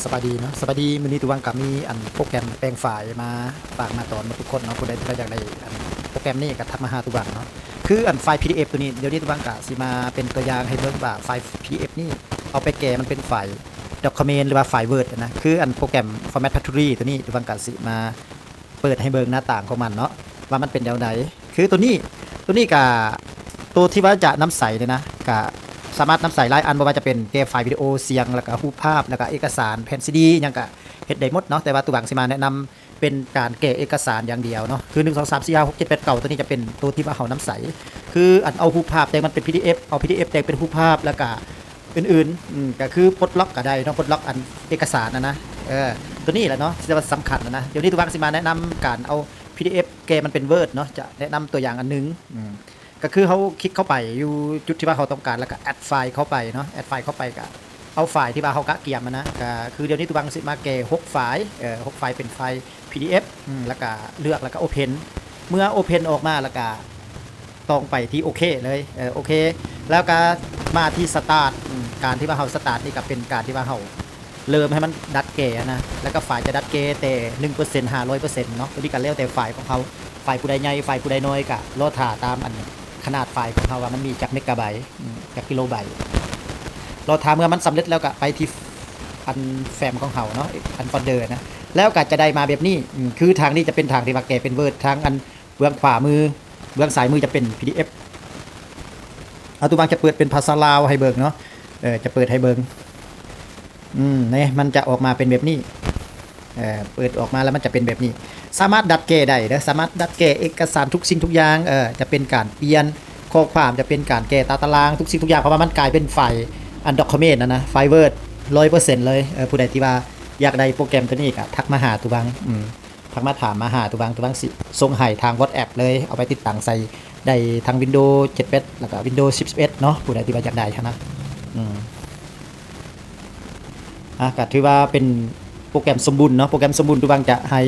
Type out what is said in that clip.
สวัสดีเนาะสวัสดีมื้อนี้ตุวังก็มีอันโปรแกรมแปลงไฟล์มาฝากมาตอนมาทุกคนเนาะผู้ใดที่อยากได้อันโปรแกรมนี้ก็ทักมาหาตุวังเนาะคืออันไฟล์ PDF ตัวนี้เดี๋ยวนี้ตุวังก็สิมาเป็นตัวอย่างให้เบิ่งว่าไฟล์ PDF นี่เอาไปแก้มันเป็นไฟล์ document หรือว่าไฟล์ Word นะคืออันโปรแกรม Format Factory ตัวนี้ตุวังก็สิมาเปิดให้เบิ่งหน้าต่างของมันเนาะว่ามันเป็นแนวใดคือตัวนี้ก็ตัวที่ว่าจะน้ำใสเลยนะก็สามารถนำใส่หลายอันบ่ว่าจะเป็นเกมไฟล์วิดีโอเสียงแล้วก็รูปภาพแล้วก็เอกสารแผ่นซีดีหยังก็เฮ็ดได้หมดเนาะแต่ว่าตัวบางสิมาแนะนำเป็นการแก้เอกสารอย่างเดียวเนาะคือ1 2 3 4 5 6 7 8 9ตัวนี้จะเป็นตัวที่ว่าเฮานำใส่คืออันเอารูปภาพแต่งมันเป็น PDF เอา PDF แต่งเป็นรูปภาพแล้วก็อื่นๆก็คือปลดล็อกก็ได้เนาะปลดล็อกอันเอกสารนะตัวนี้แหละเนาะที่ว่าสำคัญนะเดี๋ยวนี้ตัวบางสิมาแนะนำการเอา PDF แก้มันเป็น Word เนาะจะแนะนำตัวอย่างอันนึงก็คือเขาคลิกเข้าไปอยู่จุดที่ว่าเขาต้องการแล้วก็แอดไฟล์เข้าไปเนาะแอดไฟล์เข้าไปก็เอาไฟล์ที่ว่าเขากะเกียมนะก็คือเดี๋ยวนี้ตัวบางสิมาแก่6ไฟล์6ไฟล์เป็นไฟล์ PDF แล้วก็เลือกแล้วก็ Open เมื่อ Open ออกมาแล้วก็ต้องไปที่โอเคเลยโอเคแล้วก็มาที่สตาร์ทการที่ว่าเขาสตาร์ทนี่ก็เป็นการที่ว่าเขาเริ่มให้มันดัดเกนะแล้วก็ไฟล์จะดัดเกแต่ 1% 500%เนาะตัวนี้ก็แล้วแต่ไฟล์ของเขาไฟล์ผู้ใดใหญ่ไฟล์ผู้ใดน้อยก็รอถ่าตามอันขนาดไฟล์ของเขาว่ามันมีจากเมกะไบต์จากกิโลไบต์เราทำเมื่อมันสำเร็จแล้วก็ไปที่อันแฟ้มของเขาเนาะอันโฟลเดอร์นะแล้วก็จะได้มาแบบนี้คือทางนี้จะเป็นทางที่ว่าแกเป็นเวิร์ดทางอันเบื้องขวามือเบื้องซ้ายมือจะเป็น PDF เอาตัวบางจะเปิดเป็นภาษาลาวให้เบิ่งเนาะจะเปิดให้เบิ่งเนี่ยมันจะออกมาเป็นแบบนี้เปิดออกมาแล้วมันจะเป็นแบบนี้สามารถดัดแก้ได้นะสามารถดัดแก้เอกสารทุกสิ่งทุกอย่างจะเป็นการเปลี่ยนข้อความจะเป็นการแก้ตารางทุกสิ่งทุกอย่างเพราะว่ามันกลายเป็นไฟล์อันด็อกคิวเมนต์นะไฟล์ Word 100%เลยผู้ใดที่ว่าอยากได้โปรแกรมตัวนี้ก็ทักมาหาตุบังทักมาถามมาหาตุบังสิส่งให้ทาง WhatsApp เลยเอาไปติดตั้งใส่ได้ทาง Windows 7แล้วก็ Windows 11เนาะผู้ใดที่ว่าอยากได้นะก็ถือว่าเป็นโปรแกรมสมบูรณ์เนาะโปรแกรมสมบูรณ์ตุบังจะให้